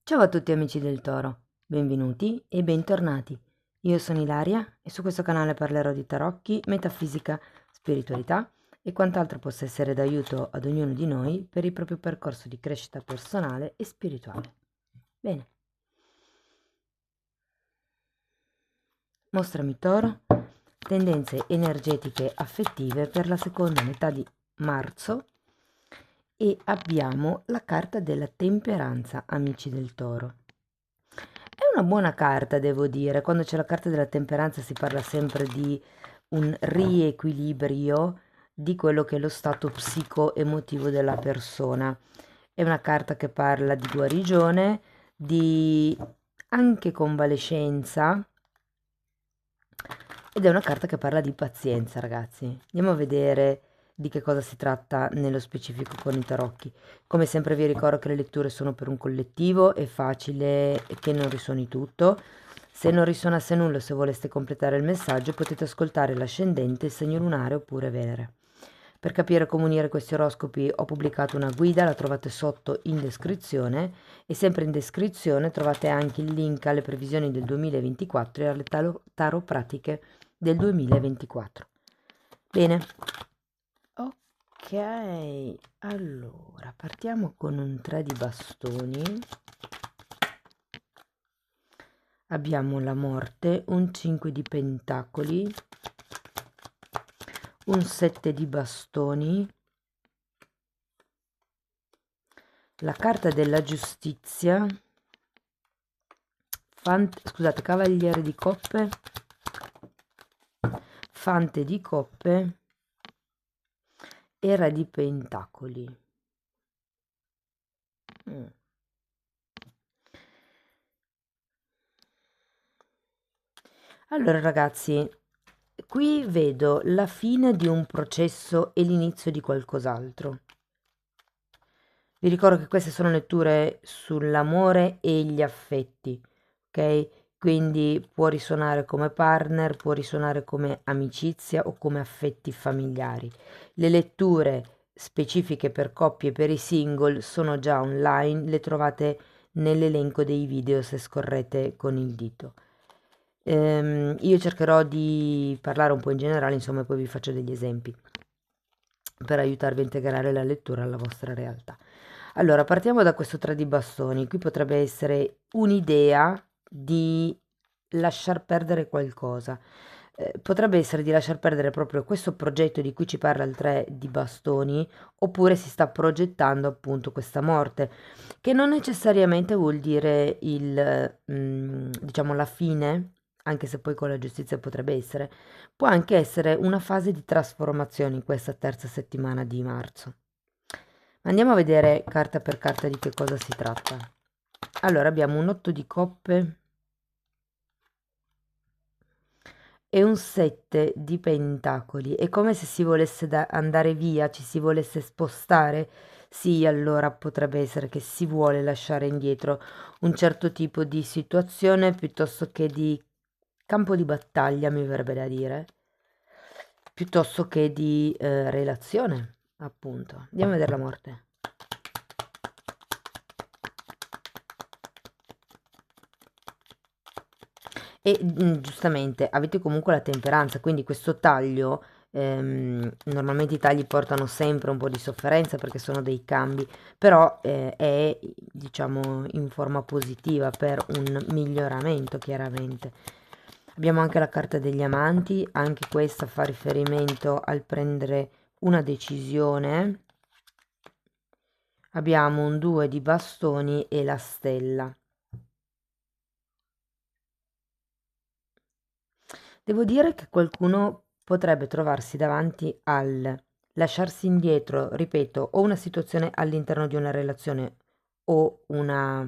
Ciao a tutti amici del Toro, benvenuti e bentornati. Io sono Ilaria e su questo canale parlerò di tarocchi, metafisica, spiritualità e quant'altro possa essere d'aiuto ad ognuno di noi per il proprio percorso di crescita personale e spirituale. Bene, mostrami Toro, tendenze energetiche affettive per la seconda metà di marzo e abbiamo la carta della temperanza, amici del Toro. È una buona carta, devo dire. Quando c'è la carta della temperanza si parla sempre di un riequilibrio di quello che è lo stato psico-emotivo della persona. È una carta che parla di guarigione, di anche convalescenza ed è una carta che parla di pazienza, ragazzi. Andiamo a vedere di che cosa si tratta nello specifico con i tarocchi. Come sempre vi ricordo che le letture sono per un collettivo, è facile che non risuoni tutto. Se non risuonasse nulla, se voleste completare il messaggio, potete ascoltare l'ascendente, il segno lunare oppure Venere. Per capire come unire questi oroscopi ho pubblicato una guida, la trovate sotto in descrizione e sempre in descrizione trovate anche il link alle previsioni del 2024 e alle tarot pratiche del 2024. Bene, ok, allora partiamo con un 3 di bastoni. Abbiamo la morte, un 5 di pentacoli, un 7 di bastoni, la carta della giustizia, scusate, cavaliere di coppe, fante di coppe e re di pentacoli. Allora ragazzi, qui vedo la fine di un processo e l'inizio di qualcos'altro. Vi ricordo che queste sono letture sull'amore e gli affetti, ok? Quindi può risuonare come partner, può risuonare come amicizia o come affetti familiari. Le letture specifiche per coppie e per i single sono già online, le trovate nell'elenco dei video se scorrete con il dito. Io cercherò di parlare un po' in generale, insomma, e poi vi faccio degli esempi per aiutarvi a integrare la lettura alla vostra realtà. Allora, partiamo da questo 3 di bastoni. Qui potrebbe essere un'idea di lasciar perdere qualcosa. Potrebbe essere di lasciar perdere proprio questo progetto di cui ci parla il 3 di bastoni, oppure si sta progettando appunto questa morte, che non necessariamente vuol dire diciamo, la fine, anche se poi con la giustizia potrebbe essere, può anche essere una fase di trasformazione in questa terza settimana di marzo. Andiamo a vedere carta per carta di che cosa si tratta. Allora, abbiamo un 8 di coppe e un 7 di pentacoli. È come se si volesse andare via, ci si volesse spostare. Sì, allora potrebbe essere che si vuole lasciare indietro un certo tipo di situazione piuttosto che di campo di battaglia, mi verrebbe da dire, piuttosto che di relazione, appunto. Andiamo a vedere la morte. E giustamente avete comunque la temperanza, quindi questo taglio, normalmente i tagli portano sempre un po' di sofferenza perché sono dei cambi, però è diciamo in forma positiva per un miglioramento chiaramente. Abbiamo anche la carta degli amanti, anche questa fa riferimento al prendere una decisione. Abbiamo un 2 di bastoni e la stella. Devo dire che qualcuno potrebbe trovarsi davanti al lasciarsi indietro, ripeto, o una situazione all'interno di una relazione o una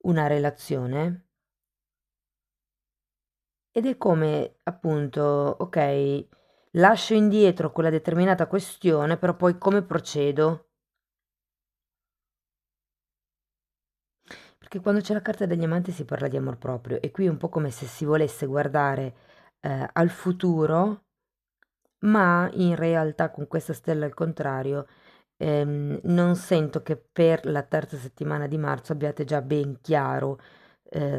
relazione, ed è come appunto, ok, lascio indietro quella determinata questione, però poi come procedo? Perché quando c'è la carta degli amanti si parla di amor proprio e qui è un po' come se si volesse guardare al futuro, ma in realtà con questa stella al contrario non sento che per la terza settimana di marzo abbiate già ben chiaro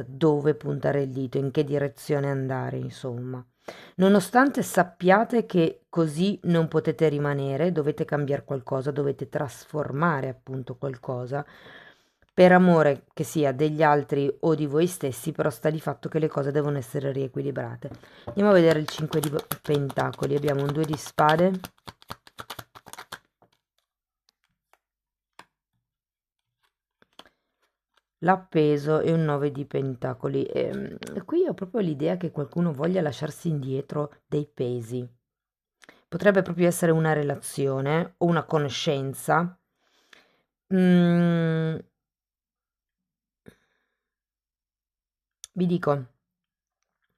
dove puntare il dito, in che direzione andare, insomma. Nonostante sappiate che così non potete rimanere, dovete cambiare qualcosa, dovete trasformare appunto qualcosa, per amore che sia degli altri o di voi stessi, però sta di fatto che le cose devono essere riequilibrate. Andiamo a vedere il 5 di pentacoli, abbiamo un 2 di spade, l'appeso e un 9 di pentacoli. Qui ho proprio l'idea che qualcuno voglia lasciarsi indietro dei pesi. Potrebbe proprio essere una relazione o una conoscenza. Mm, vi dico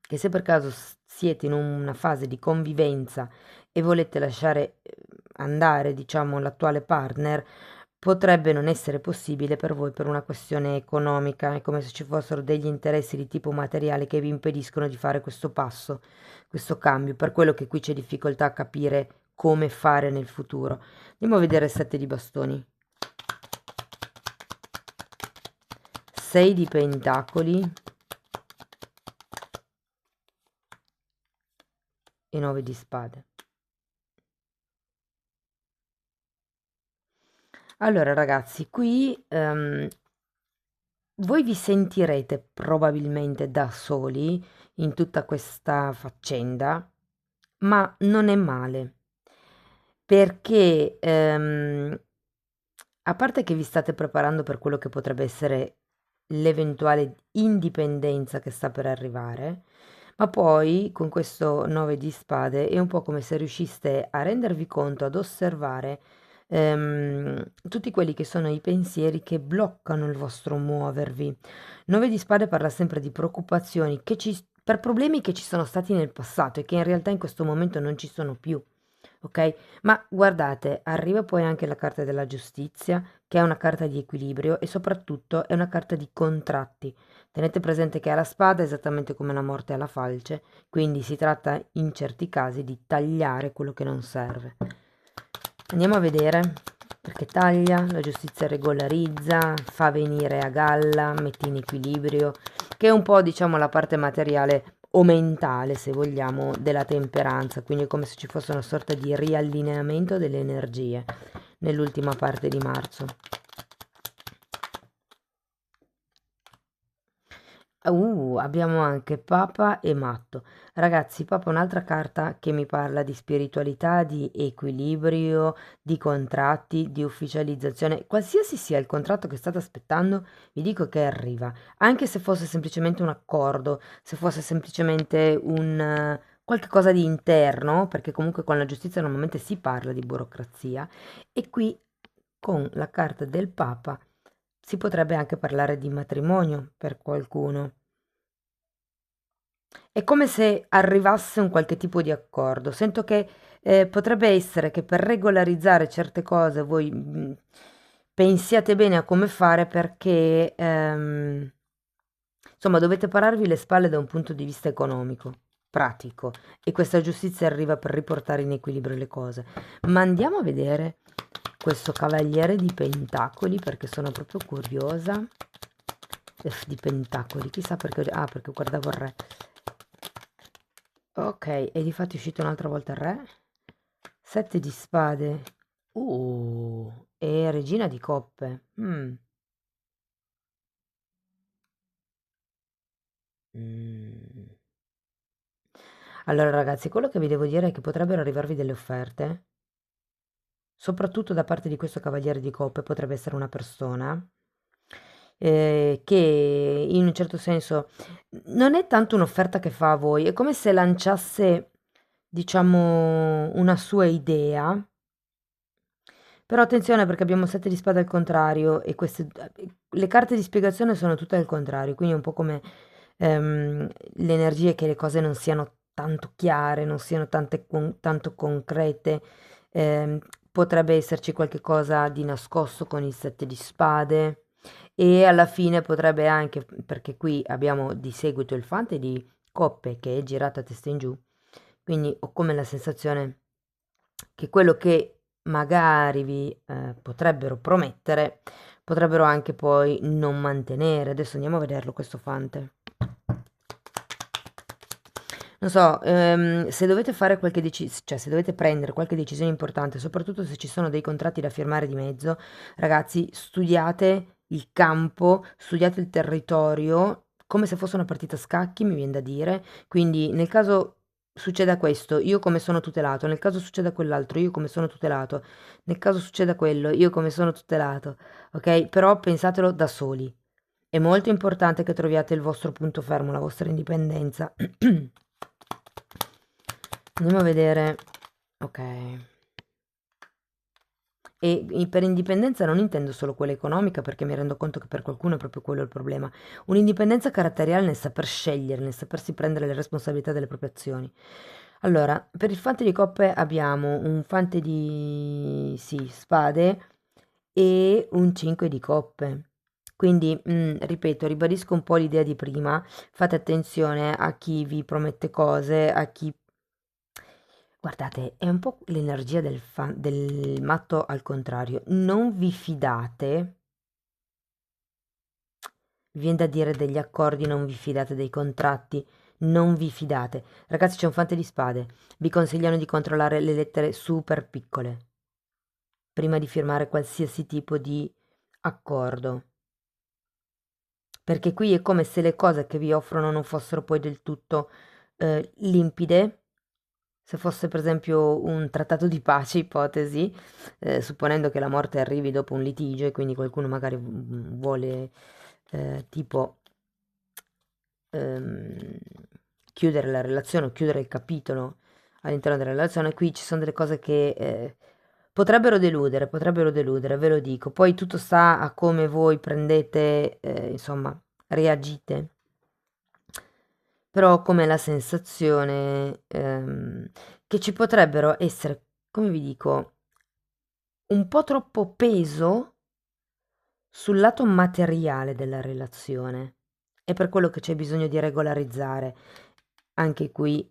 che se per caso siete in una fase di convivenza e volete lasciare andare, diciamo, l'attuale partner, potrebbe non essere possibile per voi per una questione economica, è come se ci fossero degli interessi di tipo materiale che vi impediscono di fare questo passo, questo cambio, per quello che qui c'è difficoltà a capire come fare nel futuro. Andiamo a vedere il 7 di bastoni. 6 di pentacoli e 9 di spade. Allora ragazzi, qui voi vi sentirete probabilmente da soli in tutta questa faccenda, ma non è male, perché a parte che vi state preparando per quello che potrebbe essere l'eventuale indipendenza che sta per arrivare, ma poi con questo 9 di spade è un po' come se riusciste a rendervi conto, ad osservare tutti quelli che sono i pensieri che bloccano il vostro muovervi. 9 di spade parla sempre di preoccupazioni per problemi che ci sono stati nel passato e che in realtà in questo momento non ci sono più. Ok? Ma guardate, arriva poi anche la carta della giustizia, che è una carta di equilibrio e soprattutto è una carta di contratti. Tenete presente che ha la spada esattamente come la morte ha la falce, quindi si tratta in certi casi di tagliare quello che non serve. Andiamo a vedere, perché taglia, la giustizia regolarizza, fa venire a galla, mette in equilibrio, che è un po', diciamo, la parte materiale o mentale, se vogliamo, della temperanza, quindi è come se ci fosse una sorta di riallineamento delle energie nell'ultima parte di marzo. Abbiamo anche Papa e Matto. Ragazzi, Papa è un'altra carta che mi parla di spiritualità, di equilibrio, di contratti, di ufficializzazione. Qualsiasi sia il contratto che state aspettando, vi dico che arriva. Anche se fosse semplicemente un accordo, se fosse semplicemente un qualche cosa di interno, perché comunque con la giustizia normalmente si parla di burocrazia, e qui con la carta del Papa si potrebbe anche parlare di matrimonio per qualcuno. È come se arrivasse un qualche tipo di accordo. Sento che potrebbe essere che per regolarizzare certe cose voi pensiate bene a come fare perché insomma dovete pararvi le spalle da un punto di vista economico, pratico, e questa giustizia arriva per riportare in equilibrio le cose. Ma andiamo a vedere questo cavaliere di pentacoli perché sono proprio curiosa. Di pentacoli, chissà perché, perché guardavo il re. Ok, e difatti è uscito un'altra volta il re. 7 di spade. E regina di coppe. Mm. Allora ragazzi, quello che vi devo dire è che potrebbero arrivarvi delle offerte, soprattutto da parte di questo cavaliere di coppe, potrebbe essere una persona che in un certo senso non è tanto un'offerta che fa a voi, è come se lanciasse, diciamo, una sua idea. Però attenzione perché abbiamo 7 di spade al contrario e le carte di spiegazione sono tutte al contrario, quindi è un po' come le energie che le cose non siano tanto chiare, non siano tanto concrete. ehm, Potrebbe esserci qualche cosa di nascosto con il 7 di spade e alla fine potrebbe anche, perché qui abbiamo di seguito il fante di coppe che è girato a testa in giù, quindi ho come la sensazione che quello che magari vi potrebbero promettere, potrebbero anche poi non mantenere. Adesso andiamo a vederlo questo fante. Non so, se dovete fare qualche cioè se dovete prendere qualche decisione importante, soprattutto se ci sono dei contratti da firmare di mezzo, ragazzi, studiate il campo, studiate il territorio, come se fosse una partita a scacchi, mi viene da dire. Quindi nel caso succeda questo, io come sono tutelato, nel caso succeda quell'altro, io come sono tutelato, nel caso succeda quello, io come sono tutelato, ok? Però pensatelo da soli. È molto importante che troviate il vostro punto fermo, la vostra indipendenza. Andiamo a vedere. Ok. E per indipendenza non intendo solo quella economica, perché mi rendo conto che per qualcuno è proprio quello il problema. Un'indipendenza caratteriale nel saper scegliere, nel sapersi prendere le responsabilità delle proprie azioni. Allora, per il fante di coppe abbiamo un fante di, sì, spade e un 5 di coppe. Quindi, ripeto, ribadisco un po' l'idea di prima, fate attenzione a chi vi promette cose, a chi... Guardate, è un po' l'energia del matto al contrario. Non vi fidate, vi viene da dire degli accordi, non vi fidate dei contratti, non vi fidate. Ragazzi, c'è un fante di spade. Vi consigliano di controllare le lettere super piccole prima di firmare qualsiasi tipo di accordo. Perché qui è come se le cose che vi offrono non fossero poi del tutto limpide. Se fosse per esempio un trattato di pace, ipotesi, supponendo che la morte arrivi dopo un litigio e quindi qualcuno magari vuole tipo ehm, chiudere la relazione o chiudere il capitolo all'interno della relazione, qui ci sono delle cose che potrebbero deludere, ve lo dico. Poi tutto sta a come voi prendete, insomma, reagite. Però ho come la sensazione che ci potrebbero essere, come vi dico, un po' troppo peso sul lato materiale della relazione. È per quello che c'è bisogno di regolarizzare. Anche qui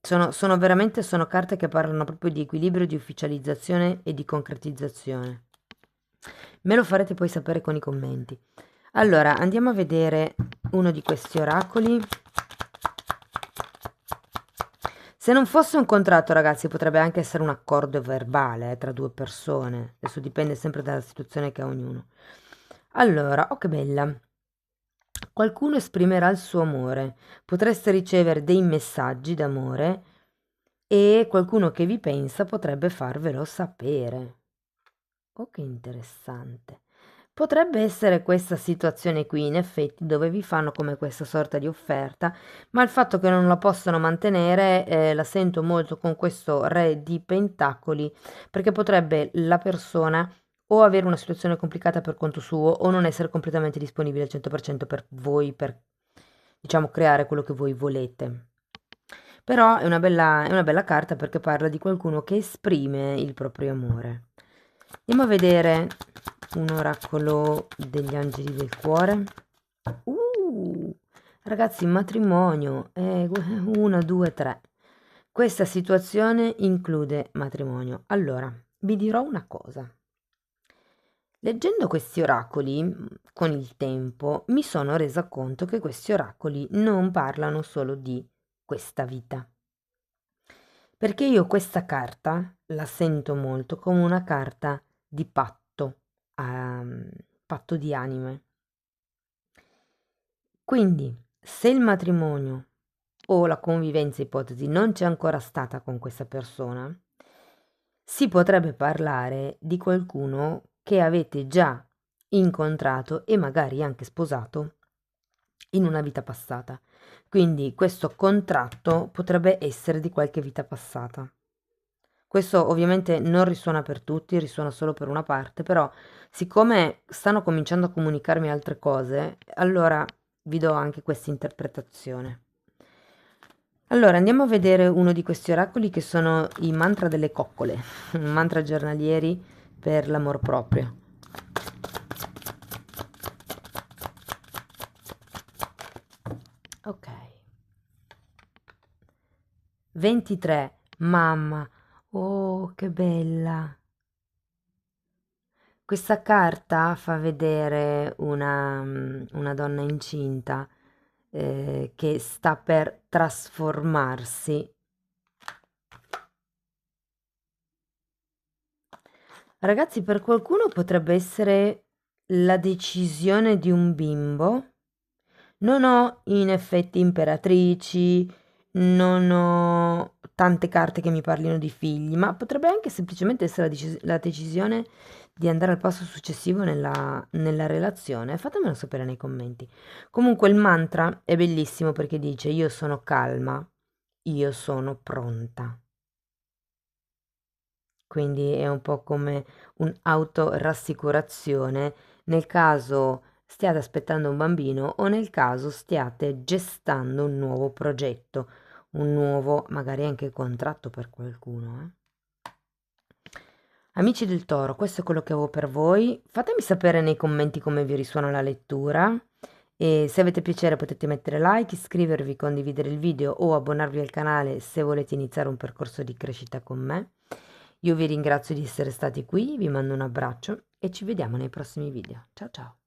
sono veramente sono carte che parlano proprio di equilibrio, di ufficializzazione e di concretizzazione. Me lo farete poi sapere con i commenti. Allora, andiamo a vedere uno di questi oracoli. Se non fosse un contratto, ragazzi, potrebbe anche essere un accordo verbale tra due persone. Adesso dipende sempre dalla situazione che ha ognuno. Allora, oh che bella. Qualcuno esprimerà il suo amore. Potreste ricevere dei messaggi d'amore e qualcuno che vi pensa potrebbe farvelo sapere. Oh, che interessante. Potrebbe essere questa situazione qui, in effetti, dove vi fanno come questa sorta di offerta, ma il fatto che non la possano mantenere la sento molto con questo re di pentacoli, perché potrebbe la persona o avere una situazione complicata per conto suo o non essere completamente disponibile al 100% per voi, per, diciamo, creare quello che voi volete. Però è una bella carta perché parla di qualcuno che esprime il proprio amore. Andiamo a vedere un oracolo degli angeli del cuore. Uh, ragazzi, matrimonio. 1, 2, 3. Questa situazione include matrimonio. Allora, vi dirò una cosa. Leggendo questi oracoli, con il tempo, mi sono resa conto che questi oracoli non parlano solo di questa vita. Perché io questa carta la sento molto come una carta di patto, patto di anime. Quindi, se il matrimonio o la convivenza ipotesi non c'è ancora stata con questa persona, si potrebbe parlare di qualcuno che avete già incontrato e magari anche sposato in una vita passata. Quindi questo contratto potrebbe essere di qualche vita passata. Questo ovviamente non risuona per tutti, risuona solo per una parte, però siccome stanno cominciando a comunicarmi altre cose, allora vi do anche questa interpretazione. Allora, andiamo a vedere uno di questi oracoli che sono i mantra delle coccole, mantra giornalieri per l'amor proprio. Ok. 23, mamma. Oh, Oh, che bella! Questa carta fa vedere una donna incinta che sta per trasformarsi. Ragazzi, per qualcuno potrebbe essere la decisione di un bimbo. Non ho in effetti imperatrici, non ho tante carte che mi parlino di figli, ma potrebbe anche semplicemente essere la decisione di andare al passo successivo nella relazione. Fatemelo sapere nei commenti. Comunque il mantra è bellissimo perché dice io sono calma, io sono pronta. Quindi è un po' come un'autorassicurazione nel caso stiate aspettando un bambino o nel caso stiate gestando un nuovo progetto, un nuovo magari anche contratto per qualcuno. Amici del Toro, questo è quello che avevo per voi. Fatemi sapere nei commenti come vi risuona la lettura e se avete piacere potete mettere like, iscrivervi, condividere il video o abbonarvi al canale se volete iniziare un percorso di crescita con me. Io vi ringrazio di essere stati qui, vi mando un abbraccio e ci vediamo nei prossimi video. Ciao ciao!